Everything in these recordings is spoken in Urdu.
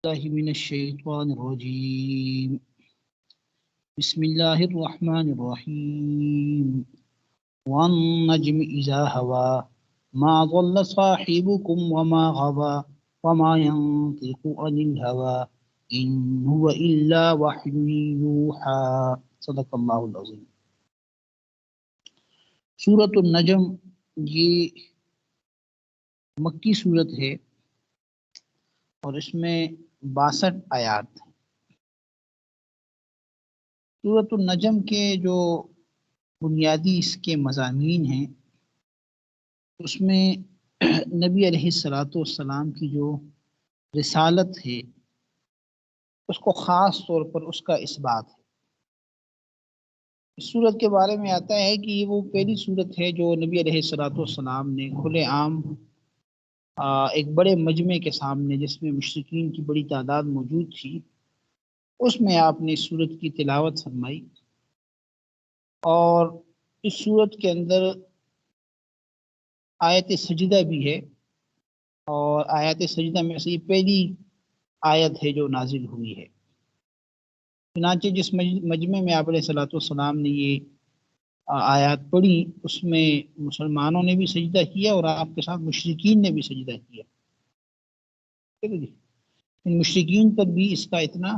الله من الشيطان الرجيم بسم الله الرحمن الرحيم والنجم إذا هوى ما ضل صاحبكم وما غوى وما ينطق عن الهوى إن هو إلا وحي يوحى صدق اللہ العظیم۔ سورۃ النجم یہ مکی سورت ہے اور اس میں 62 آیات ہیں۔ سورۃ النجم کے جو بنیادی اس کے مضامین ہیں اس میں نبی علیہ السلام کی جو رسالت ہے اس کو خاص طور پر اس کا اثبات ہے۔ اس سورت کے بارے میں آتا ہے کہ یہ وہ پہلی سورت ہے جو نبی علیہ السلام نے کھلے عام ایک بڑے مجمع کے سامنے، جس میں مشرکین کی بڑی تعداد موجود تھی، اس میں آپ نے اس سورت کی تلاوت فرمائی۔ اور اس سورت کے اندر آیت سجدہ بھی ہے، اور آیت سجدہ میں سے یہ پہلی آیت ہے جو نازل ہوئی ہے۔ چنانچہ جس مجمع میں آپ علیہ السلام نے یہ آیات پڑھی اس میں مسلمانوں نے بھی سجدہ کیا اور آپ کے ساتھ مشرکین نے بھی سجدہ کیا۔ ان مشرکین پر بھی اس کا اتنا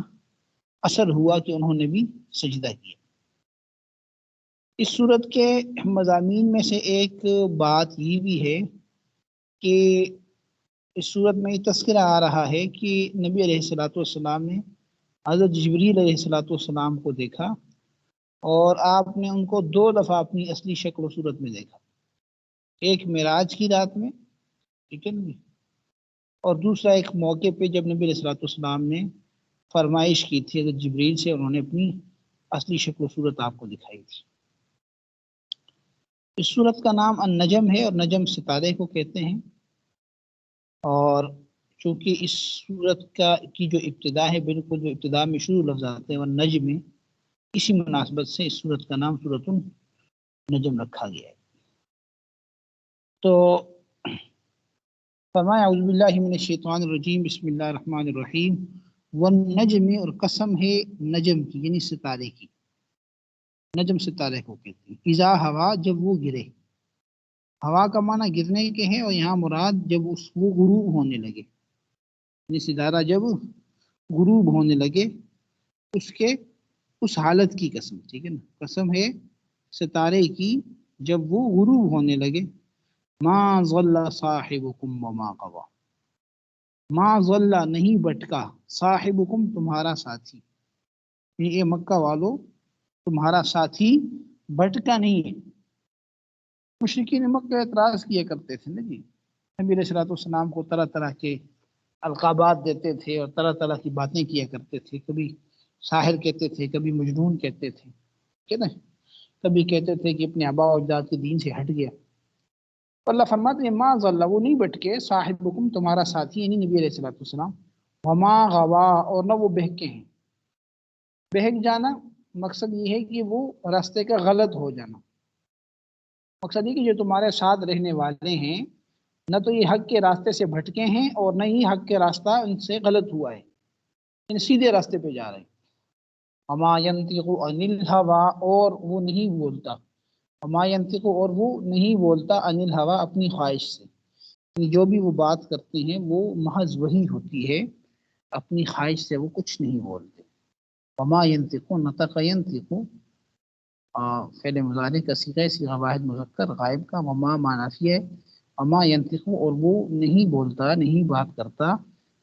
اثر ہوا کہ انہوں نے بھی سجدہ کیا۔ اس صورت کے مضامین میں سے ایک بات یہ بھی ہے کہ اس صورت میں یہ تذکرہ آ رہا ہے کہ نبی علیہ السلام نے حضرت جبریل علیہ السلام کو دیکھا اور آپ نے ان کو 2 دفعہ اپنی اصلی شکل و صورت میں دیکھا، ایک معراج کی رات میں، ٹھیک ہے نا، اور دوسرا ایک موقع پہ جب نبی علیہ السلام نے فرمائش کی تھی حضرت جبریل سے، انہوں نے اپنی اصلی شکل و صورت آپ کو دکھائی تھی۔ اس صورت کا نام النجم ہے اور نجم ستارے کو کہتے ہیں، اور چونکہ اس صورت کی جو ابتدا ہے بالکل جو ابتدا میں شروع لفظ آتے ہیں والنجم میں، اسی مناسبت سے اس صورت کا نام سورۃ النجم رکھا گیا ہے۔ تو فرمایا اعوذ باللہ من الشیطان الرجیم بسم اللہ الرحمن الرحیم والنجم، اور قسم ہے نجم کی یعنی ستارے کی، نجم ستارے کو کہتے ہیں۔ اذا ہوا، جب وہ گرے، ہوا کا معنی گرنے کے ہے، اور یہاں مراد جب وہ غروب ہونے لگے، یعنی ستارہ جب غروب ہونے لگے اس حالت کی قسم، ٹھیک ہے نا، قسم ہے ستارے کی جب وہ غروب ہونے لگے۔ ما ضل صاحبکم وما غوی، ما ضل نہیں بھٹکا، صاحبکم تمہارا ساتھی، یہ مکہ والو تمہارا ساتھی بھٹکا نہیں ہے۔ مشرکین مکہ اعتراض کیا کرتے تھے نا جی، نبی علیہ السلام کو طرح طرح کے القابات دیتے تھے اور طرح طرح کی باتیں کیا کرتے تھے، کبھی ساحر کہتے تھے، کبھی مجنون کہتے تھے، ٹھیک ہے نا، کبھی کہتے تھے کہ اپنے آباء و اجداد کے دین سے ہٹ گیا۔ اللہ فرماتے ہیں ما ضل، وہ نہیں بھٹکے، صاحبکم تمہارا ساتھی یعنی نبی علیہ السلام، وما غوا، اور نہ وہ بہکے ہیں۔ بہک جانا مقصد یہ ہے کہ وہ راستے کا غلط ہو جانا، مقصد یہ کہ جو تمہارے ساتھ رہنے والے ہیں نہ تو یہ حق کے راستے سے بھٹکے ہیں اور نہ ہی حق کے راستہ ان سے غلط ہوا ہے، ان سیدھے راستے پہ جا رہے ہیں۔ وما ينطق عن الهوى، اور وہ نہیں بولتا، وما ينطق، اور وہ نہیں بولتا، عن الهوى، اپنی خواہش سے، یعنی جو بھی وہ بات کرتے ہیں وہ محض وحی ہوتی ہے، اپنی خواہش سے وہ کچھ نہیں بولتے۔ وما ينطق، نطق ينطق فعل مضارع کا صیغہ واحد مذکر غائب کا، وما معنی ہے، وما ينطق، اور وہ نہیں بولتا، نہیں بات کرتا،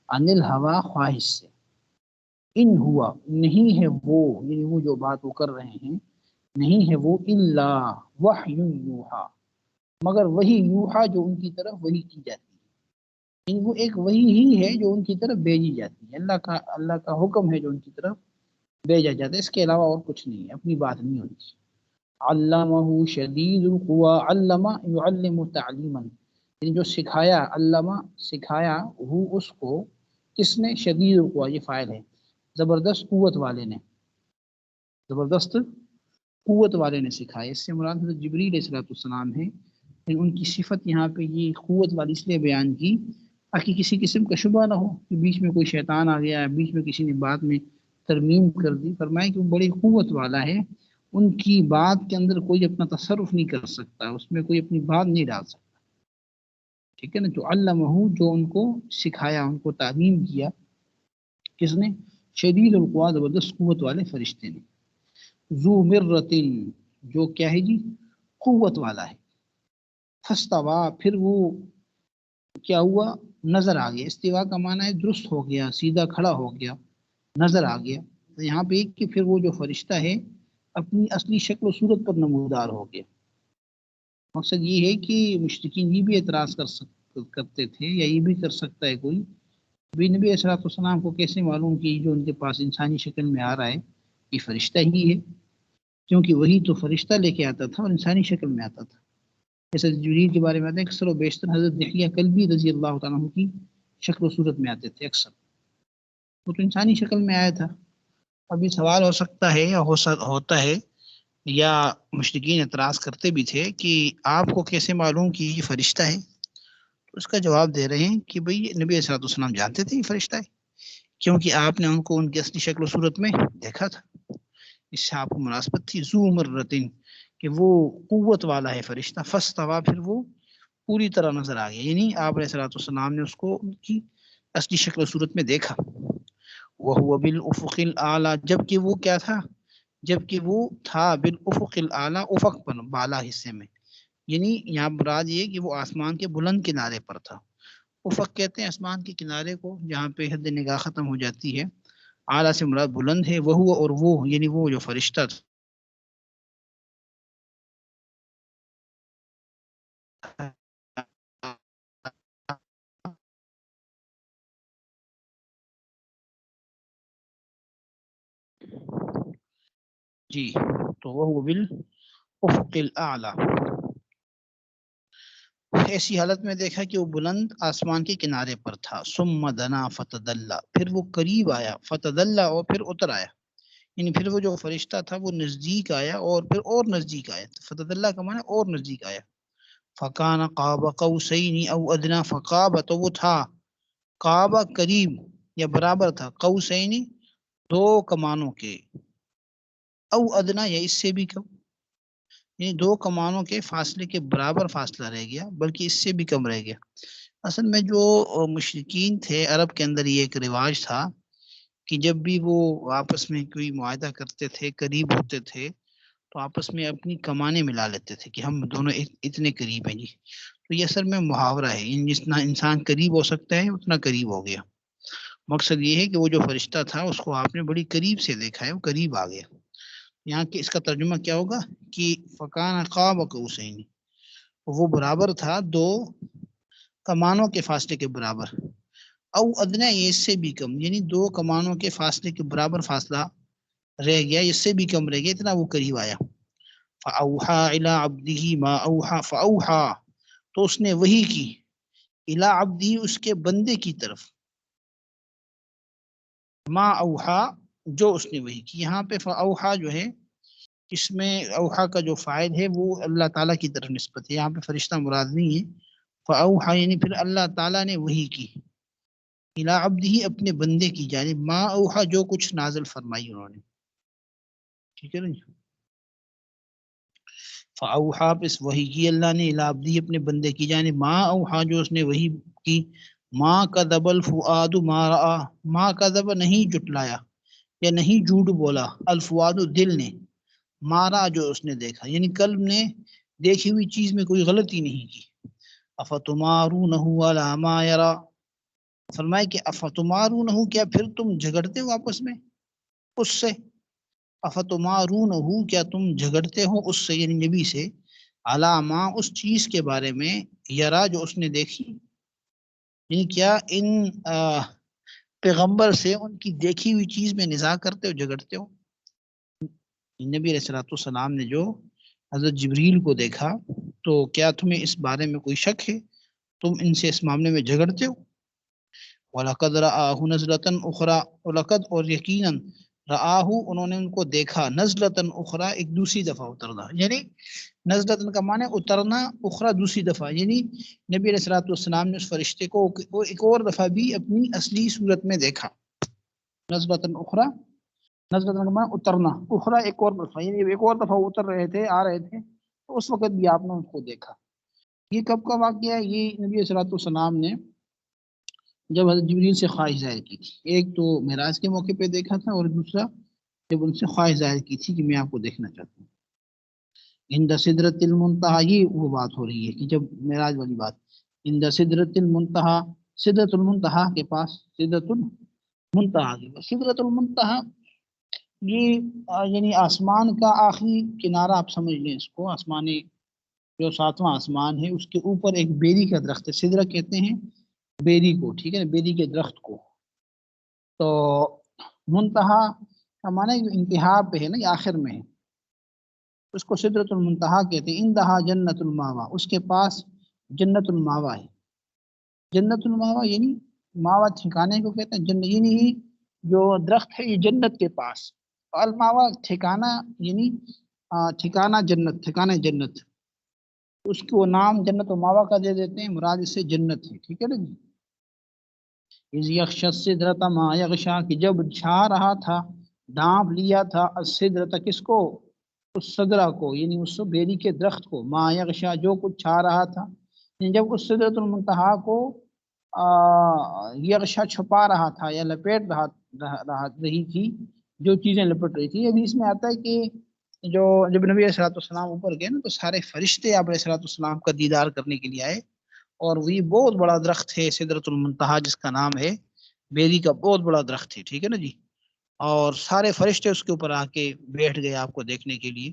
عن الهوى، خواہش سے، ان ہوا، نہیں ہے وہ، یعنی وہ جو بات وہ کر رہے ہیں نہیں ہے وہ، الا وحی یوحا، مگر وہی یوحا جو ان کی طرف وحی کی جاتی ہے، یعنی وہ ایک وحی ہی ہے جو ان کی طرف بھیجی جاتی ہے، اللہ کا حکم ہے جو ان کی طرف بھیجا جاتا ہے، اس کے علاوہ اور کچھ نہیں ہے، اپنی بات نہیں ہوتی۔ علمہ شدید القوی، علم یعلم تعلیما، یعنی جو سکھایا، علمہ سکھایا، ہو اس کو، کس نے، شدید القوی، یہ فاعل ہے، زبردست قوت والے نے، زبردست قوت والے نے سکھایا، اس سے مراد حضرت جبریل علیہ السلام ہے، ان کی صفت یہاں پہ یہ قوت والی اس لیے بیان کی تاکہ کسی قسم کا شبہ نہ ہو کہ بیچ میں کوئی شیطان آ گیا، بیچ میں کسی نے بات میں ترمیم کر دی۔ فرمائے کہ وہ بڑی قوت والا ہے، ان کی بات کے اندر کوئی اپنا تصرف نہیں کر سکتا، اس میں کوئی اپنی بات نہیں ڈال سکتا، ٹھیک ہے نا۔ جو علمہ، جو ان کو سکھایا، ان کو تعلیم کیا، کس نے؟ شدید القوا، زبردست قوت والے فرشتے نے۔ ذو مرتن، جو کیا ہے جی؟ قوت والا ہے۔ فاستوا، پھر وہ کیا ہوا؟ نظر آ گیا۔ استوا کا معنی ہے درست ہو گیا، سیدھا کھڑا ہو گیا، نظر آ گیا۔ تو یہاں پہ کہ پھر وہ جو فرشتہ ہے اپنی اصلی شکل و صورت پر نمودار ہو گیا۔ مقصد یہ ہے کہ مشرکین یہ بھی اعتراض کرتے تھے، یا یہ بھی کر سکتا ہے کوئی، بھی نبی علیہ السلام کو کیسے معلوم کہ جو ان کے پاس انسانی شکل میں آ رہا ہے یہ فرشتہ ہی ہے، کیونکہ وہی تو فرشتہ لے کے آتا تھا اور انسانی شکل میں آتا تھا۔ جیسے جبریل کے بارے میں آتے ہیں اکثر و بیشتر حضرت دحیہ کلبی رضی اللہ تعالیٰ عنہ کی شکل و صورت میں آتے تھے اکثر، وہ تو انسانی شکل میں آیا تھا۔ ابھی سوال ہو سکتا ہے یا ہوتا ہے، یا مشرکین اعتراض کرتے بھی تھے کہ آپ کو کیسے معلوم کہ یہ فرشتہ ہے؟ تو اس کا جواب دے رہے ہیں کہ بھئی نبی علیہ السلام جانتے تھے یہ فرشتہ ہے، کیونکہ آپ نے ان کو ان کی اصلی شکل و صورت میں دیکھا تھا، اس سے آپ کو مناسبت تھی۔ ذو مرتن، کہ وہ قوت والا ہے فرشتہ، فاستوا، پھر وہ پوری طرح نظر آ گیا، یعنی آپ علیہ السلام نے اس کو ان کی اصلی شکل و صورت میں دیکھا۔ وَهُوَ بِالْأُفُقِ الْأَعْلَى، جبکہ وہ کیا تھا؟ جبکہ وہ تھا بالافق الاعلیٰ، افق پر، بالا حصے میں، یعنی یہاں مراد یہ کہ وہ آسمان کے بلند کنارے پر تھا۔ افق کہتے ہیں آسمان کے کنارے کو جہاں پہ حد نگاہ ختم ہو جاتی ہے، اعلیٰ سے مراد بلند ہے۔ وہ اور وہ یعنی وہ جو فرشتہ تھا، جی، تو وہ بالافق الاعلیٰ، ایسی حالت میں دیکھا کہ وہ بلند آسمان کے کنارے پر تھا۔ ثم دنا فتدلی، پھر وہ قریب آیا، فتدلی، اور پھر اتر آیا، یعنی پھر وہ جو فرشتہ تھا وہ نزدیک آیا اور پھر اور نزدیک آیا۔ فتدلی کا معنی اور نزدیک آیا۔ فکان قاب قوسین او ادنا، فقاب، تو وہ تھا، قاب قریب یا برابر تھا، قوسین دو کمانوں کے، او ادنا یا اس سے بھی کم، یعنی دو کمانوں کے فاصلے کے برابر فاصلہ رہ گیا، بلکہ اس سے بھی کم رہ گیا۔ اصل میں جو مشرکین تھے عرب کے اندر یہ ایک رواج تھا کہ جب بھی وہ آپس میں کوئی معاہدہ کرتے تھے، قریب ہوتے تھے، تو آپس میں اپنی کمانیں ملا لیتے تھے کہ ہم دونوں اتنے قریب ہیں جی۔ تو یہ اصل میں محاورہ ہے، جتنا انسان قریب ہو سکتا ہے اتنا قریب ہو گیا۔ مقصد یہ ہے کہ وہ جو فرشتہ تھا اس کو آپ نے بڑی قریب سے دیکھا ہے، وہ قریب آ گیا۔ یہاں کے اس کا ترجمہ کیا ہوگا کہ فکان قاب قوسین، وہ برابر تھا دو کمانوں کے فاصلے کے برابر، او ادنا، یہ اس سے بھی کم، یعنی دو کمانوں کے فاصلے کے برابر فاصلہ رہ گیا، اس سے بھی کم رہ گیا، اتنا وہ قریب آیا۔ فاوحا الی عبدہ ما اوحا، فاوحا، تو اس نے وحی کی، الی عبدہ، اس کے بندے کی طرف، ما اوحا، جو اس نے وحی کی۔ یہاں پہ فاوحا جو ہے اس میں اوحا کا جو فاعل ہے وہ اللہ تعالیٰ کی طرف نسبت ہے، یہاں پہ فرشتہ مراد نہیں ہے۔ فاوحا یعنی پھر اللہ تعالیٰ نے وحی کی، الی عبدہ، اپنے بندے کی جانب، ما اوحا، جو کچھ نازل فرمائی انہوں نے، ٹھیک ہے نا۔ فاوحا، اس وحی کی اللہ نے، الی عبدہ، اپنے بندے کی جانب، ما اوحا، جو اس نے وحی کی، ما کذب الفؤاد ما رآ، ما کذب، نہیں جٹلایا یا نہیں جھوٹ بولا، الفؤاد، دل نے، مارا، جو اس نے دیکھا، یعنی قلب نے دیکھی ہوئی چیز میں کوئی غلطی نہیں کی۔ افتمارونہ علی ما یری، فرمائے کہ افتمارونہ، کیا پھر تم جھگڑتے ہو آپس میں اس سے، افتمارونہ، کیا تم جھگڑتے ہو اس سے، یعنی نبی سے، علی ما، اس چیز کے بارے میں، یرا، جو اس نے دیکھی، یعنی کیا ان پیغمبر سے ان کی دیکھی ہوئی چیز میں نزاع کرتے ہو، جھگڑتے ہو۔ نبی علیہ السلام نے جو حضرت جبریل کو دیکھا، تو کیا تمہیں اس بارے میں کوئی شک ہے، تم ان سے اس معاملے میں جھگڑتے ہو۔ وَلَقَدْ رَآهُ نَزْلَةً أُخْرَى، وَلَقَدْ، اور یقیناً، رآہو انہوں نے ان کو دیکھا، نزلتن اخرى ایک دوسری دفعہ اترنا، یعنی نزلتن کا معنی اترنا، اخرى دوسری دفعہ، یعنی نبی علیہ الصلوۃ والسلام نے اس فرشتے کو ایک اور دفعہ بھی اپنی اصلی صورت میں دیکھا. نزلتن اخرى، نزلتن کا معنی اترنا، اخرى ایک اور دفعہ، یعنی ایک اور دفعہ اتر رہے تھے، آ رہے تھے، تو اس وقت بھی آپ نے ان کو دیکھا. یہ کب کا واقعہ ہے؟ یہ نبی علیہ الصلوۃ والسلام نے جب حضرت جبریل سے خواہش ظاہر کی تھی. ایک تو معراج کے موقع پہ دیکھا تھا، اور دوسرا جب ان سے خواہش ظاہر کی تھی کہ میں آپ کو دیکھنا چاہتا ہوں. عند سدرۃ المنتہا، یہ وہ بات ہو رہی ہے کہ جب معراج والی بات، عند سدرۃ المنتہا، سدرۃ المنتہا کے پاس، سدرۃ المنتہا کے پاس، سدرۃ المنتہا یہ یعنی آسمان کا آخری کنارہ، آپ سمجھ لیں اس کو، آسمانی جو ساتواں آسمان ہے اس کے اوپر ایک بیری کا درخت ہے، سدرہ کہتے ہیں بیری کو، ٹھیک ہے نا، بیری کے درخت کو. تو منتہا کا معنی انتہا پہ ہے نا، یہ آخر میں ہے، اس کو سدرۃ المنتہا کہتے ہیں. اندہا جنت الماوا، اس کے پاس جنت الماوا ہے. جنت الماوا یعنی ماوا ٹھکانے کو کہتے ہیں، جنت یعنی جو درخت ہے یہ جنت کے پاس، الماوا ٹھکانہ، یعنی ٹھکانہ جنت، ٹھکانہ جنت، اس کو نام جنت و ماوا کا دے دیتے ہیں، مراد اس سے جنت ہے، ٹھیک ہے نا جی. اذ یغشی السدرۃ ما یغشی، کہ جب چھا رہا تھا، ڈانپ لیا تھا، السدرۃ کس کو؟ اس سدرہ کو، یعنی اس بیری کے درخت کو، ما یغشی جو کچھ چھا رہا تھا، یعنی جب اس سدرۃ المنتہا کو یغشا چھپا رہا تھا یا لپیٹ رہی تھی، جو چیزیں لپٹ رہی تھی. ابھی اس میں آتا ہے کہ جب نبی علیہ السلام اوپر گئے نا، تو سارے فرشتے آپ علیہ السلام کا دیدار کرنے کے لیے آئے، اور وہی بہت بڑا درخت ہے سدرۃ المنتہا، جس کا نام ہے بیری کا، بہت بڑا درخت ہے، ٹھیک ہے نا جی. اور سارے فرشتے اس کے اوپر آ کے بیٹھ گئے آپ کو دیکھنے کے لیے.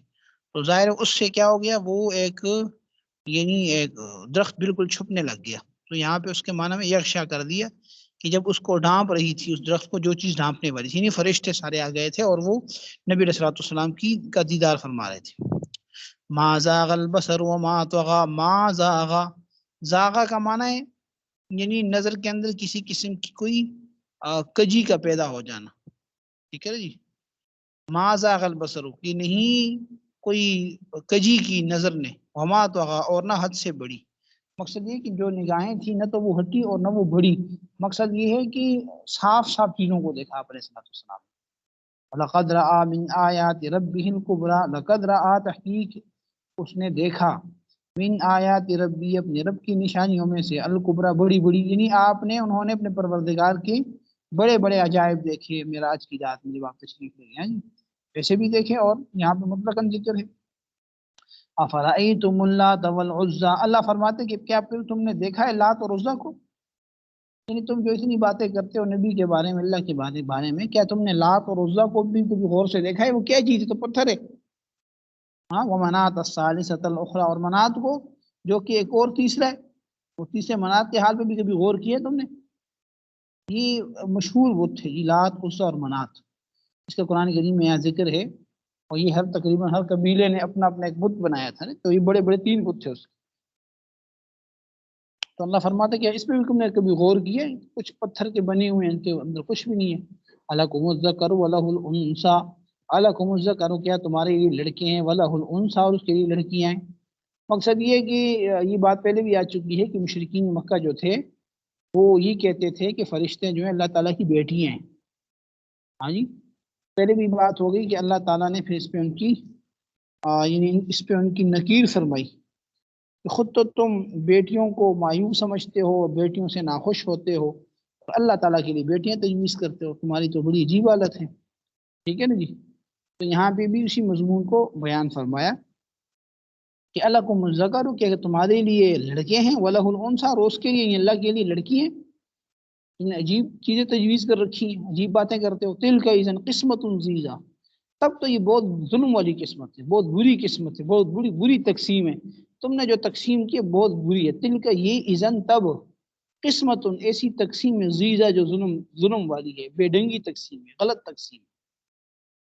تو ظاہر اس سے کیا ہو گیا، وہ ایک یعنی ایک درخت بالکل چھپنے لگ گیا. تو یہاں پہ اس کے معنی میں یغشا کر دیا کہ جب اس کو ڈھانپ رہی تھی، اس درخت کو جو چیز ڈھانپنے والی تھی، یعنی فرشتے سارے آ گئے تھے اور وہ نبی علیہ السلام کی کا دیدار فرما رہے تھے. ما زاغ البصر وما طغى، ما زاغ، زاغا کا معنی ہے یعنی نظر کے اندر کسی قسم کی کوئی کجی کا پیدا ہو جانا، ٹھیک ہے جی. ما زاغ البصر، کہ نہیں کوئی کجی کی نظر نے، وما طغى، اور نہ حد سے بڑی. مقصد یہ کہ جو نگاہیں تھیں نہ تو وہ ہٹی اور نہ وہ بڑی. مقصد یہ ہے کہ صاف صاف چیزوں کو دیکھا آپ علیہ السلام. لقد رأى من آیات ربہ الکبریٰ، لقد رأى، تحقیق اس نے دیکھا، من آیات ربی، اپنے رب کی نشانیوں میں سے، الکبریٰ بڑی بڑی، یعنی انہوں نے اپنے پروردگار کے بڑے بڑے عجائب دیکھے معراج کی رات میں جب آپ تشریف لے گئے، ویسے بھی دیکھے، اور یہاں پہ مطلقاً ذکر ہے. افرأیتم اللات والعزیٰ، اللہ فرماتے کہ کیا پھر تم نے دیکھا ہے لات اور عزیٰ کو؟ یعنی تم جو اتنی باتیں کرتے ہو نبی کے بارے میں، اللہ کے بارے میں، کیا تم نے لات اور عزیٰ کو بھی کبھی غور سے دیکھا ہے؟ وہ کیا چیز ہے؟ تو پتھر ہے. ہاں، ومنات الثالثۃ الاخریٰ، اور منات کو جو کہ ایک اور تیسرا ہے، وہ تیسرے منات کے حال پہ بھی کبھی غور کیا تم نے؟ یہ مشہور بت ہے، یہ لات، عزیٰ اور منات، اس کا قرآن کریم میں یہاں ذکر ہے. اور یہ تقریباً ہر قبیلے نے اپنا اپنا ایک بت بنایا تھا، تو یہ بڑے بڑے 3 بت تھے اس کے. تو اللہ فرماتا ہے کہ اس پہ بھی تم نے کبھی غور کیا؟ کچھ پتھر کے بنے ہوئے ہیں، ان کے اندر کچھ بھی نہیں ہے. الکم الذکر ولہ الانثی، الکم الذکر، کیا تمہارے لیے لڑکے ہیں، ولہ الانثی، اور اس کے لیے لڑکیاں ہیں. مقصد یہ ہے کہ یہ بات پہلے بھی آ چکی ہے کہ مشرکین مکہ جو تھے وہ یہ کہتے تھے کہ فرشتے جو ہیں اللہ تعالیٰ کی بیٹیاں ہیں. ہاں جی، پہلے بھی بات ہو گئی کہ اللہ تعالیٰ نے پھر اس پہ ان کی یعنی اس پہ ان کی نکیر فرمائی کہ خود تو تم بیٹیوں کو مایوب سمجھتے ہو، بیٹیوں سے ناخوش ہوتے ہو، تو اللہ تعالیٰ کے لیے بیٹیاں تجویز کرتے ہو، تمہاری تو بڑی عجیب حالت ہے، ٹھیک ہے نا جی. تو یہاں پہ بھی اسی مضمون کو بیان فرمایا کہ الکم الذکر، کہ تمہارے لیے لڑکے ہیں، ولہ الانثی، اور اس کے لیے اللہ کے لیے لڑکی ہیں. ان عجیب چیزیں تجویز کر رکھی ہیں، عجیب باتیں کرتے ہو. تلک اذن قسمۃ ضیزیٰ، تب تو یہ بہت ظلم والی قسمت ہے، بہت بری قسمت ہے، بہت بری تقسیم ہے. تم نے جو تقسیم کی بہت بری ہے. تلک، یہ اذن تب، قسمت، ایسی تقسیم ہے، ضیزیٰ جو ظلم والی ہے، بے ڈنگی تقسیم ہے، غلط تقسیم.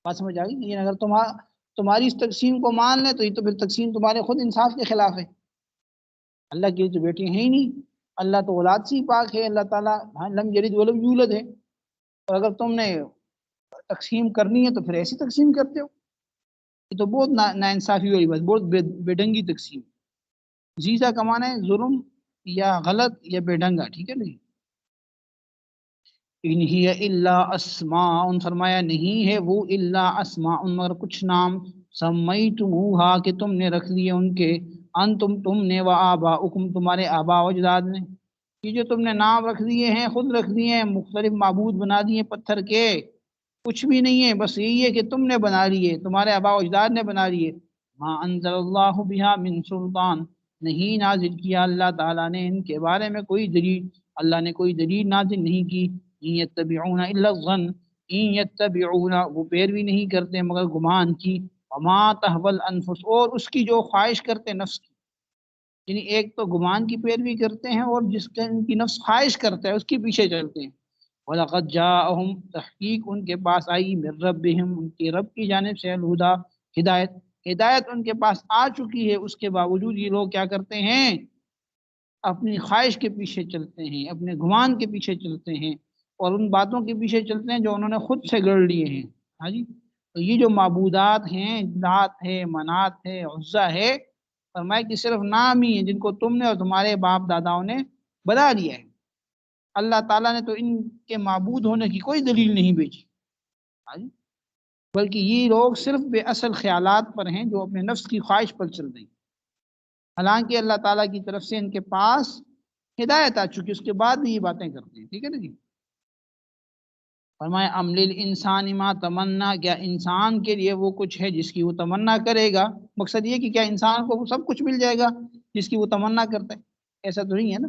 بات سمجھ آ گئی؟ اگر تمہاری اس تقسیم کو مان لیں تو یہ تو پھر تقسیم تمہارے خود انصاف کے خلاف ہے. اللہ کی تو بیٹی ہیں ہی نہیں، اللہ تو اولاد سے ہی پاک ہے، اللہ تعالیٰ لم یلد ولم یولد ہے. اور اگر تم نے تقسیم کرنی ہے تو پھر ایسی تقسیم کرتے ہو، یہ تو بہت ناانصافی والی بات، بہت بے ڈنگی تقسیم۔ زیزہ کمانا ہے ظلم یا غلط یا بے ڈنگا، ٹھیک ہے نا جی۔ ان ہی الا اسماء، فرمایا نہیں ہے وہ الا اسماء مگر کچھ نام، سمیتموہا کہ تم نے رکھ لیے ان کے، تم نے و آباؤکم تمہارے آبا و اجداد نے، یہ جو تم نے نام رکھ دیے ہیں خود رکھ دیے ہیں، مختلف معبود بنا دیے پتھر کے، کچھ بھی نہیں ہے، بس یہی ہے کہ تم نے بنا لیے، تمہارے آبا و اجداد نے بنا لیے۔ ما انزل اللہ بہا من سلطان، نہیں نازل کیا اللہ تعالیٰ نے ان کے بارے میں کوئی دلیل، اللہ نے کوئی دلیل نازل نہیں کی۔ ان یتبعون الا الظن، ان یتبعون وہ پیروی نہیں کرتے مگر گمان کی، وما تہوی الانفس اور اس کی جو خواہش کرتے نفس کی، یعنی ایک تو گمان کی پیروی کرتے ہیں اور جس کا ان کی نفس خواہش کرتا ہے اس کے پیچھے چلتے ہیں۔ وَلَقَدْ جَاءَهُمْ تحقیق ان کے پاس آئی من ربہم ان کے رب کی جانب سے الہدا ہدایت، ہدایت ان کے پاس آ چکی ہے، اس کے باوجود یہ لوگ کیا کرتے ہیں، اپنی خواہش کے پیچھے چلتے ہیں، اپنے گمان کے پیچھے چلتے ہیں اور ان باتوں کے پیچھے چلتے ہیں جو انہوں نے خود سے گڑھ لیے ہیں۔ ہاں جی، تو یہ جو معبودات ہیں، لات ہے، منات ہے، عزا ہے، فرمایا کہ صرف نام ہی ہیں جن کو تم نے اور تمہارے باپ داداؤں نے بنا لیا ہے، اللہ تعالیٰ نے تو ان کے معبود ہونے کی کوئی دلیل نہیں بھیجی، بلکہ یہ لوگ صرف بے اصل خیالات پر ہیں جو اپنے نفس کی خواہش پر چل رہی ہیں، حالانکہ اللہ تعالیٰ کی طرف سے ان کے پاس ہدایت آ چکی، اس کے بعد بھی یہ باتیں کرتے ہیں، ٹھیک ہے نا جی۔ فرمایا ام للانسان ما تمنا، کیا انسان کے لیے وہ کچھ ہے جس کی وہ تمنا کرے گا، مقصد یہ کہ کیا انسان کو سب کچھ مل جائے گا جس کی وہ تمنا کرتا ہے، ایسا تو نہیں ہے نا،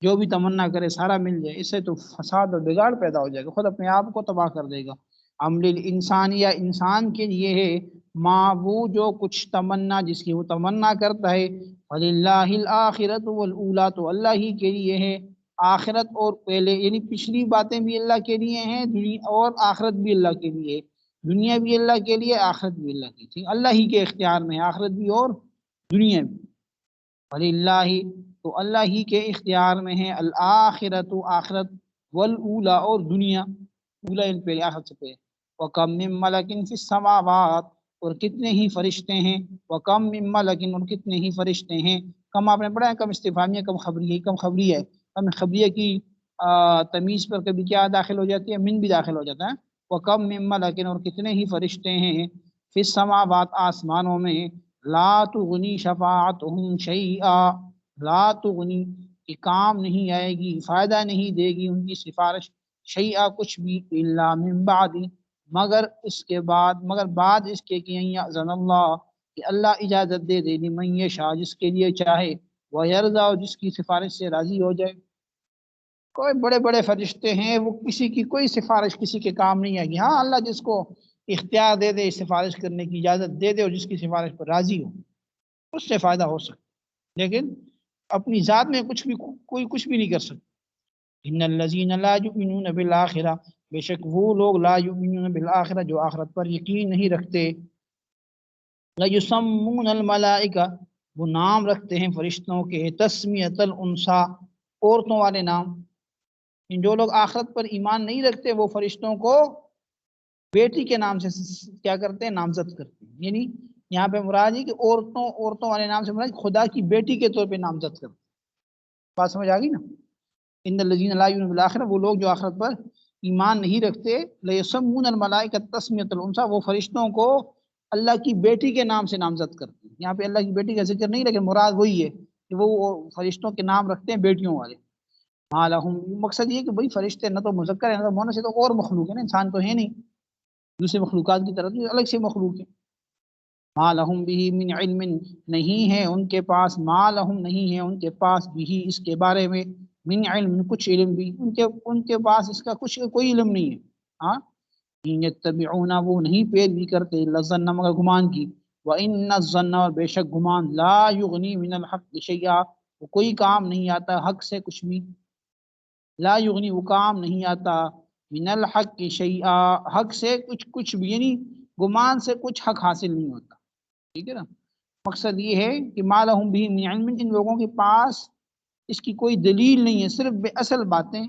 جو بھی تمنا کرے سارا مل جائے، اس سے تو فساد اور بگاڑ پیدا ہو جائے گا، خود اپنے آپ کو تباہ کر دے گا۔ ام للانسان، یا انسان کے لیے ہے، ماں وہ جو کچھ تمنا جس کی وہ تمنا کرتا ہے، فللہ الآخرۃ والأولیٰ تو اللہ ہی کے لیے ہے آخرت اور پہلے، یعنی پچھلی باتیں بھی اللہ کے لیے ہیں اور آخرت بھی اللہ کے لیے ہے، دنیا بھی اللہ کے لیے آخرت بھی اللہ کے لیے، اللہ ہی کے اختیار میں ہے آخرت بھی اور دنیا بھی، فللہ تو اللہ ہی کے اختیار میں ہے، الآخرت آخرت، والاولیٰ اور دنیا، اولیٰ ان پہلے آخرت سے پہلے، وَكَم مِّن مَلَكٍ فِي السَّمَاوَاتِ اور کتنے ہی فرشتے ہیں، وَكَم مِّن مَلَكٍ اور کتنے ہی فرشتے ہیں، کم آپ نے پڑھا ہے، کم استفہامیہ، کم خبریہ، کم خبریہ ہے، کم خبریہ کی تمیز پر کبھی کیا داخل ہو جاتی ہے، من بھی داخل ہو جاتا ہے، وَكَم مِّن مَلَكٍ اور کتنے ہی فرشتے ہیں، فِي السَّمَاوَاتِ آسمانوں میں، لا تغنی شفاعتہم شیئا، لا تغنی کہ کام نہیں آئے گی، فائدہ نہیں دے گی ان کی سفارش، شیئا کچھ بھی، الا من بعد مگر اس کے بعد، مگر بعد اس کے کہ یأذن اللہ کہ اللہ اجازت دے دے لمن یشاء جس کے لیے چاہے، ویرضا جس کی سفارش سے راضی ہو جائے۔ کوئی بڑے بڑے فرشتے ہیں وہ کسی کی کوئی سفارش کسی کے کام نہیں آئے گی، ہاں اللہ جس کو اختیار دے دے سفارش کرنے کی اجازت دے دے اور جس کی سفارش پر راضی ہو اس سے فائدہ ہو سکتا، لیکن اپنی ذات میں کوئی کچھ بھی نہیں کر سکتا۔ ان الذین لا یؤمنون بالآخرہ، بے شک وہ لوگ لا یؤمنون بالآخرہ جو آخرت پر یقین نہیں رکھتے، لیسمون الملائکہ وہ نام رکھتے ہیں فرشتوں کے، تسمیۃ الانثیٰ عورتوں والے نام، جو لوگ آخرت پر ایمان نہیں رکھتے وہ فرشتوں کو بیٹی کے نام سے کیا کرتے ہیں، نامزد کرتے ہیں، یعنی یہاں پہ مراد ہے کہ عورتوں والے نام سے مراد خدا کی بیٹی کے طور پہ نامزد کرتے ہیں، بات سمجھ آ گئی نا۔ ان الذین لا یؤمنون بالآخرہ وہ لوگ جو آخرت پر ایمان نہیں رکھتے، لیسمون الملائکہ تسمیۃ الانثیٰ وہ فرشتوں کو اللہ کی بیٹی کے نام سے نامزد کرتے ہیں، یہاں پہ اللہ کی بیٹی کا ذکر نہیں لیکن مراد وہی ہے کہ وہ فرشتوں کے نام رکھتے ہیں بیٹیوں والے، ما لہم مقصد یہ کہ بھئی فرشتے نہ تو مذکر ہے نہ تو مؤنث ہے، تو اور مخلوق ہے نا، انسان تو ہے نہیں، دوسرے مخلوقات کی طرف الگ سے مخلوق ہے، ما لہم بھی من علم نہیں ہے ان کے پاس، ما لہم نہیں ہے ان کے پاس بھی اس کے بارے میں، من علم کچھ علم بھی ان کے پاس اس کا کوئی علم نہیں ہے، ہاں ان یتبعون وہ نہیں پیروی کرتے لظن مگر گمان کی، وان الظن اور بے شک گمان لا یغنی من الحق شیئا وہ کوئی کام نہیں آتا حق سے کچھ بھی، لا یغنی وہ کام نہیں آتا من الحق شیئا حق سے کچھ بھی، یعنی گمان سے کچھ حق حاصل نہیں ہوتا، ٹھیک ہے نا۔ مقصد یہ ہے کہ ما لہم بھی من علم ان لوگوں کے پاس اس کی کوئی دلیل نہیں ہے، صرف بے اصل باتیں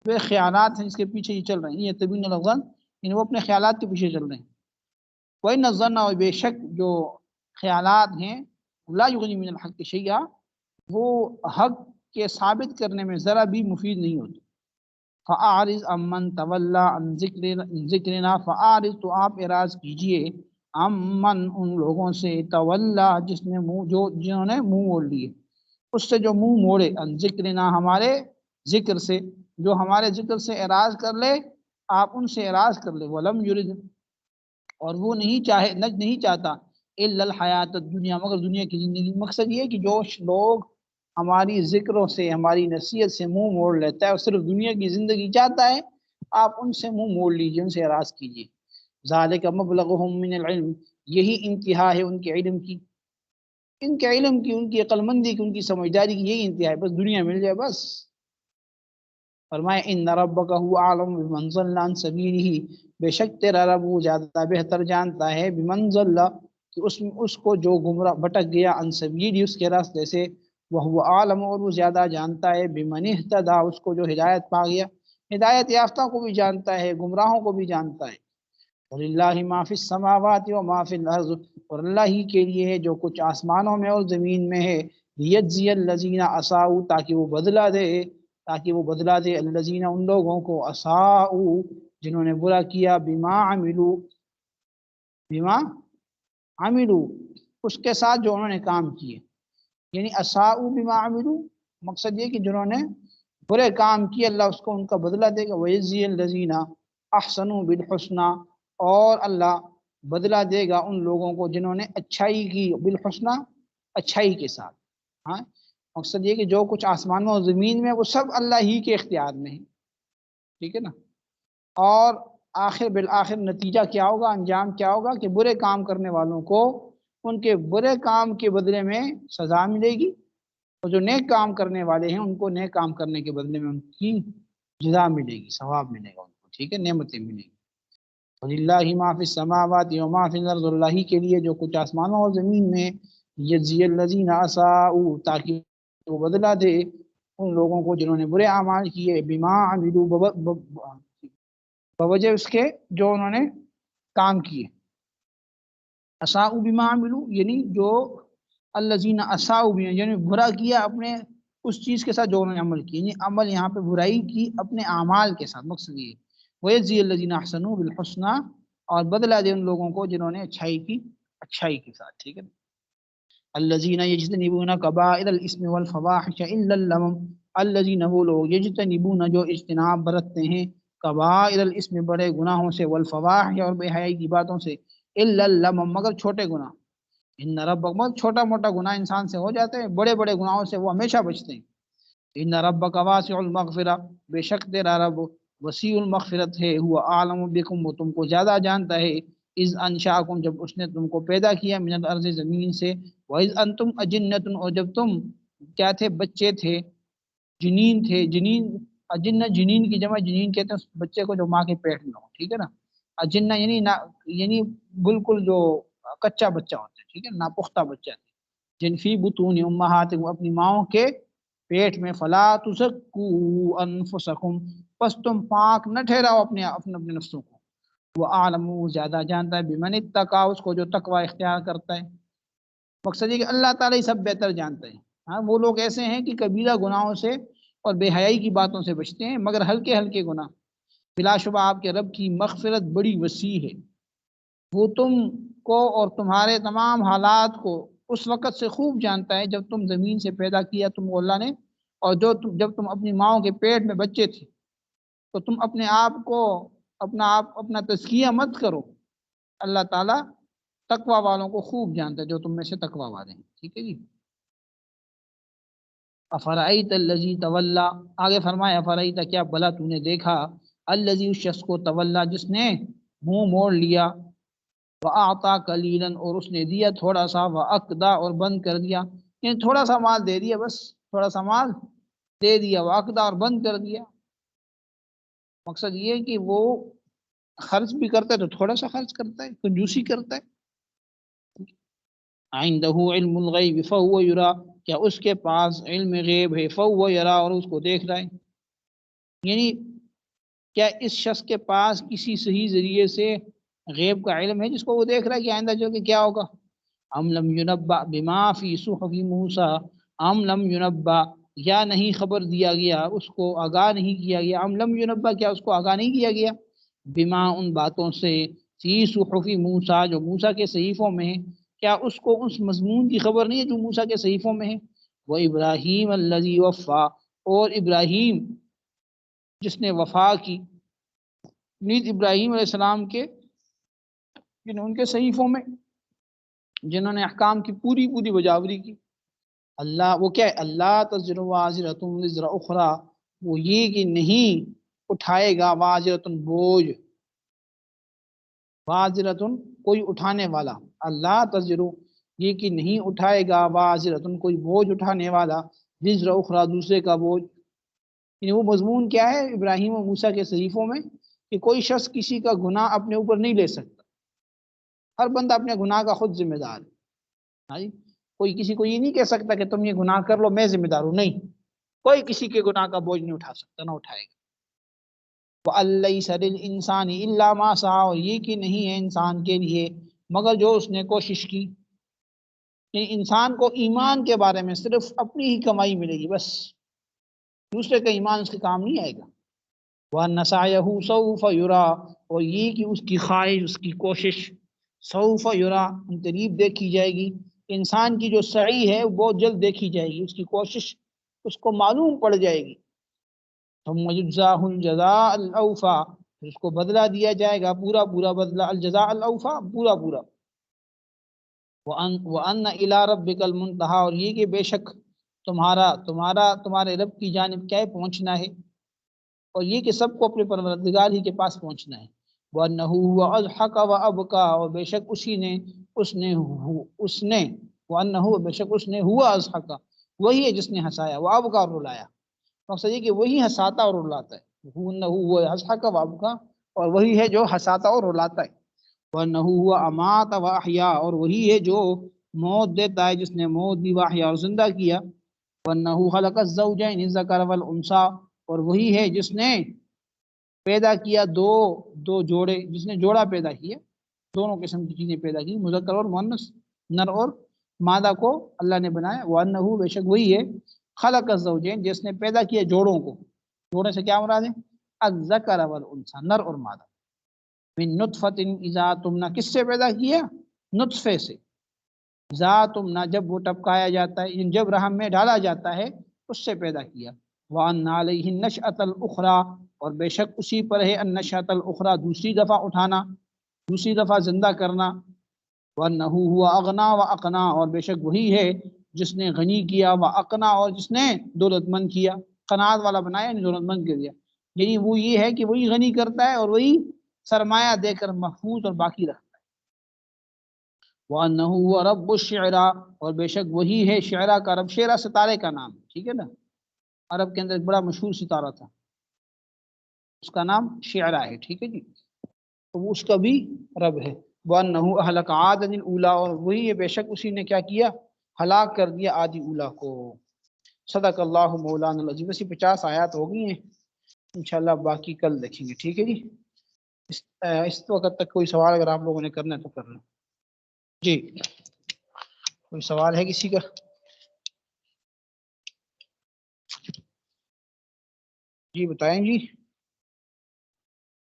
بے خیالات ہیں جس کے پیچھے یہ چل رہے ہیں، یہ تبین الظن یعنی وہ اپنے خیالات کے پیچھے چل رہے ہیں. وَإِنَّ الظَّنَّ اور بے شک جو خیالات ہیں لا یغنی من الحق شیئا وہ حق کے ثابت کرنے میں ذرا بھی مفید نہیں ہوتی. فَأَعْرِضْ عَمَّنْ تَوَلَّى عَنْ ذِكْرِنَا فَأَعْرِضْ تو آپ اعراض کیجئے عَمَّنْ ان لوگوں سے تولا جنہوں نے منہ موڑ لیے، اس سے جو منہ موڑے، عن ذکرنا ہمارے ذکر سے، جو ہمارے ذکر سے اعراض کر لے آپ ان سے اعراض کر لے. وَلَمْ يُرِدْ اور وہ نہیں چاہتا الا الحیات الدنیا مگر دنیا کی زندگی. مقصد یہ ہے کہ جو لوگ ہماری ذکروں سے ہماری نصیحت سے منہ موڑ لیتا ہے اور صرف دنیا کی زندگی چاہتا ہے، آپ ان سے منہ موڑ لیجئے، ان سے اعراض کیجئے. ذالک مبلغہم من العلم یہی انتہا ہے ان کے علم کی، ان کے علم کی، ان کی عقل مندی کی، ان کی سمجھداری کی یہی انتہا ہے، بس دنیا مل جائے بس. فرمائے ان ربک هو اعلم بمن ضل عن سبیلہ بے شک تیرا رب وہ زیادہ بہتر جانتا ہے بمن ضل کہ اس کو جو گمراہ بھٹک گیا عن سبیلہ اس کے راستے سے، وہو عالم اور وہ زیادہ جانتا ہے بمن اہتدی اس کو جو ہدایت پا گیا، ہدایت یافتہ کو بھی جانتا ہے، گمراہوں کو بھی جانتا ہے. وَلِلَّهِ مَا فِي السَّمَاوَاتِ وَمَا فِي الْأَرْضِ اور اللہ ہی کے لیے ہے جو کچھ آسمانوں میں اور زمین میں ہے. لِيَجْزِيَ الَّذِينَ أَسَاءُوا تاکہ وہ بدلہ دے الذین ان لوگوں کو اساءوا جنہوں نے برا کیا بما عملوا اس کے ساتھ جو انہوں نے کام کیے. یعنی اساءوا بما عملوا مقصد یہ کہ جنہوں نے برے کام کیے اللہ اس کو ان کا بدلہ دے گا. وَيَجْزِيَ الَّذِينَ احسنوا بالحسنى اور اللہ بدلہ دے گا ان لوگوں کو جنہوں نے اچھائی کی، بالحسنى اچھائی کے ساتھ. ہاں مقصد یہ کہ جو کچھ آسمان میں اور زمین میں وہ سب اللہ ہی کے اختیار میں ہے، ٹھیک ہے نا. اور آخر بالآخر نتیجہ کیا ہوگا، انجام کیا ہوگا کہ برے کام کرنے والوں کو ان کے برے کام کے بدلے میں سزا ملے گی، اور جو نیک کام کرنے والے ہیں ان کو نیک کام کرنے کے بدلے میں ان کی جزا ملے گی، ثواب ملے گا ان کو، ٹھیک ہے، نعمتیں ملیں گی. وَلِلَّهِ مَا فِي السَّمَاوَاتِ وَمَا فِي الْأَرْضِ اللہ کے لیے جو کچھ آسمانوں اور زمین میں. يَجْزِيَ الَّذِينَ أَسَاءُوا تاکہ وہ بدلہ دے ان لوگوں کو جنہوں نے برے اعمال کیے، بما عملوا بوجہ اس کے جو انہوں نے کام کیے. اساءوا بما عملوا یعنی جو الذین اساءوا بما یعنی برا کیا اپنے اس چیز کے ساتھ جو انہوں نے عمل کی، یعنی عمل یہاں پہ برائی کی اپنے اعمال کے ساتھ. مقصد یہ وَيَجْزِيَ الَّذِينَ أَحْسَنُوا بِالْحُسْنَى اور بدلہ دے ان لوگوں کو جنہوں نے اچھائی کی اچھائی کے ساتھ، ٹھیک ہے. الذین یجتنبون کبائر الاسم والفواحش الا اللمم الذین وہ لوگ یجتنبون جو اجتناب برتتے ہیں کبائر الاسم بڑے گناہوں سے والفواحش اور بے حیائی کی باتوں سے الا اللمم مگر چھوٹے گناہ. ان ربک مگر چھوٹا موٹا گناہ انسان سے ہو جاتے ہیں، بڑے بڑے گناہوں سے وہ ہمیشہ بچتے ہیں. ان ربک واسع المغفرہ بے شک تیرا رب وسیع المغفرت ہے، ہوا عالم بکم وہ تم کو زیادہ جانتا ہے، اذ انشاکم جب اس نے تم کو پیدا کیا من الارض زمین سے، وَإِذْ أَنْتُمْ أَجِنَّةٌ اور جب تم کیا تھے بچے تھے، جنین تھے. جنین اجنہ جنین کی جمع جنین کہتے ہیں اس بچے کو جو ماں کے پیٹ میں ہو، ٹھیک ہے نا. اجنہ یعنی بالکل جو کچا بچہ ہوتا ہے، ٹھیک ہے، ناپختہ بچہ تھے. جن فی بطون امہاتکم اپنی ماؤں کے پیٹ میں. فلا تزکوا انفسکم پس تم پاک نہ ٹھہراؤ اپنے نفسوں کو. وہ عالم زیادہ جانتا ہے بمن اتقا اس کو جو تقوی اختیار کرتا ہے. مقصد یہ کہ اللہ تعالیٰ سب بہتر جانتے ہیں. ہاں وہ لوگ ایسے ہیں کہ کبیرہ گناہوں سے اور بے حیائی کی باتوں سے بچتے ہیں، مگر ہلکے ہلکے گناہ. بلا شبہ آپ کے رب کی مغفرت بڑی وسیع ہے، وہ تم کو اور تمہارے تمام حالات کو اس وقت سے خوب جانتا ہے جب تم زمین سے پیدا کیا تم کو اللہ نے، اور جب تم اپنی ماؤں کے پیٹ میں بچے تھے. تو تم اپنے آپ کو اپنا تزکیہ مت کرو، اللہ تعالیٰ تقوی والوں کو خوب جانتا ہے جو تم میں سے تقوی والے ہیں، ٹھیک ہے جی. افرائیت الذی تولا آگے فرمایا افرائیت کیا بھلا تو نے دیکھا الذی اس شخص کو تولا جس نے منہ موڑ لیا، وَأَعْطَى قَلِيلًا اور اس نے دیا تھوڑا سا، وَأَقْدَى اور بند کر دیا، یعنی تھوڑا سا مال دے دیا، بس تھوڑا سا مال دے دیا، وَأَقْدَى اور بند کر دیا. مقصد یہ کہ وہ خرچ بھی کرتا ہے تو تھوڑا سا خرچ کرتا ہے، کنجوسی کرتا ہے. عِندَهُ عِلْمُ الْغَيْبِ فَهُوَ يَرَى کیا اس کے پاس علم غیب ہے، فَهُوَ يَرَى اور اس کو دیکھ رہا ہے. یعنی کیا اس شخص کے پاس کسی صحیح ذریعے سے غیب کا علم ہے جس کو وہ دیکھ رہا ہے کہ آئندہ چل کے کیا ہوگا؟ ام لم ینبأ بما فی صحف موسیٰ، ام لم ینبأ یا نہیں خبر دیا گیا، اس کو آگاہ نہیں کیا گیا، ام لم ینبأ کیا اس کو آگاہ نہیں کیا گیا، بما ان باتوں سے، فی صحف موسیٰ جو موسیٰ کے صحیفوں میں ہے، کیا اس کو اس مضمون کی خبر نہیں ہے جو موسیٰ کے صحیفوں میں ہے؟ وہ ابراہیم الذی وفا، اور ابراہیم جس نے وفا کی، نیز ابراہیم علیہ السلام کے ان کے صحیفوں میں جنہوں نے احکام کی پوری پوری بجاوری کی۔ اللہ وہ کیا ہے؟ اللہ تزر وازرۃ وزر اخری، وہ یہ کہ نہیں اٹھائے گا وازرۃ بوجھ، وازرۃ کوئی اٹھانے والا، اللہ تزر یہ کہ نہیں اٹھائے گا وازرۃ کوئی بوجھ اٹھانے والا، وزر اخری دوسرے کا بوجھ۔ یعنی وہ مضمون کیا ہے ابراہیم و موسیٰ کے صحیفوں میں کہ کوئی شخص کسی کا گناہ اپنے اوپر نہیں لے سکتا، ہر بندہ اپنے گناہ کا خود ذمہ دار ہے۔ کوئی کسی کو یہ نہیں کہہ سکتا کہ تم یہ گناہ کر لو میں ذمہ دار ہوں، نہیں، کوئی کسی کے گناہ کا بوجھ نہیں اٹھا سکتا، نہ اٹھائے گا۔ وَأَن لَّيْسَ لِلْإِنسَانِ إِلَّا مَا سَعَىٰ، اور یہ کہ نہیں ہے انسان کے لیے مگر جو اس نے کوشش کی۔ یعنی انسان کو ایمان کے بارے میں صرف اپنی ہی کمائی ملے گی، بس دوسرے کا ایمان اس کے کام نہیں آئے گا۔ وَأَنَّ سَعْيَهُ سَوْفَ يُرَىٰ، اور یہ کہ اس کی خواہش، اس کی کوشش، سوف یرا قریب دیکھی جائے گی۔ انسان کی جو سعی ہے وہ بہت جلد دیکھی جائے گی، اس کی کوشش اس کو معلوم پڑ جائے گی۔ ثم یجزاہ الجزاء الاوفی، اس کو بدلہ دیا جائے گا پورا پورا بدلہ، الجزاء الاوفی پورا پورا۔ وَأَنَّ إِلَىٰ رَبِّكَ الْمُنتَهَىٰ، اور یہ کہ بے شک تمہارے رب کی جانب کیا ہے؟ پہنچنا ہے، اور یہ کہ سب کو اپنے پروردگار ہی کے پاس پہنچنا ہے۔ وَأَنَّهُ هُوَ أَضْحَكَ وَأَبْكَىٰ، اور بے شک وَأَنَّهُ بے شک اس نے ہوا أَضْحَكَ، وہی ہے جس نے ہنسایا، وَأَبْكَىٰ اور رلایا۔ مقصد یہ کہ وہی ہنساتا اور رلاتا ہے، وَأَنَّهُ هُوَ أَضْحَكَ وَأَبْكَىٰ، اور وہی ہے جو ہنساتا اور رلاتا ہے۔ وَأَنَّهُ هُوَ أَمَاتَ وَأَحْيَا، اور وہی ہے جو موت دیتا ہے، جس نے موت دی، وَأَحْيَا اور زندہ کیا۔ وَأَنَّهُ خَلَقَ الزَّوْجَيْنِ الذَّكَرَ وَالْأُنثَىٰ، اور وہی ہے جس نے پیدا کیا دو جوڑے، جس نے جوڑا پیدا کیا، دونوں قسم کی چیزیں پیدا کی، مذکر اور مؤنث، نر اور مادہ کو اللہ نے بنایا۔ وَأَنَّهُ بے شک وہی ہے خلق الزوجین، جس نے پیدا کیا جوڑوں کو، جوڑے سے کیا مراد ہے؟ الذکر والانثى، نر اور مادہ۔ من نطفۃ اذا تمنى، کس سے پیدا کیا؟ نطفے سے، اذا تمنى جب وہ ٹپکایا جاتا ہے، جب رحم میں ڈالا جاتا ہے اس سے پیدا کیا۔ وَأَنَّ عَلَيْهِ النَّشْأَةَ الْأُخْرَىٰ، اور بے شک اسی پر ہے النشأۃ الاخری، دوسری دفعہ اٹھانا، دوسری دفعہ زندہ کرنا۔ وَأَنَّهُ هُوَ أَغْنَىٰ وَأَقْنَىٰ، اور بے شک وہی ہے جس نے غنی کیا، وَأَقْنَىٰ اور جس نے دولت مند کیا، قناعت والا بنایا یعنی دولت مند کر دیا۔ یعنی وہ یہ ہے کہ وہی غنی کرتا ہے اور وہی سرمایہ دے کر محفوظ اور باقی رکھتا ہے۔ وَأَنَّهُ هُوَ رَبُّ الشِّعْرَىٰ، اور بے شک وہی ہے شعرا کا رب، شعرا ستارے کا نام، ٹھیک ہے نا، عرب کے اندر ایک بڑا مشہور ستارہ تھا، اس کا نام شعرا ہے، ٹھیک ہے جی، تو وہ اس کا بھی رب ہے۔ وَأَنَّهُ أَهْلَكَ عَادًا الْأُولَىٰ، اور وہی ہے بے شک اسی نے کیا کیا؟ ہلاک کر دیا عادی اولا کو۔ صدق اللہ مولانا العظیم۔ ویسے 50 آیات ہو گئی ہیں، انشاءاللہ باقی کل دیکھیں گے، ٹھیک ہے جی۔ اس وقت تک کوئی سوال اگر آپ لوگوں نے کرنا ہے تو کر لیں جی۔ کوئی سوال ہے کسی کا؟ جی بتائیں جی۔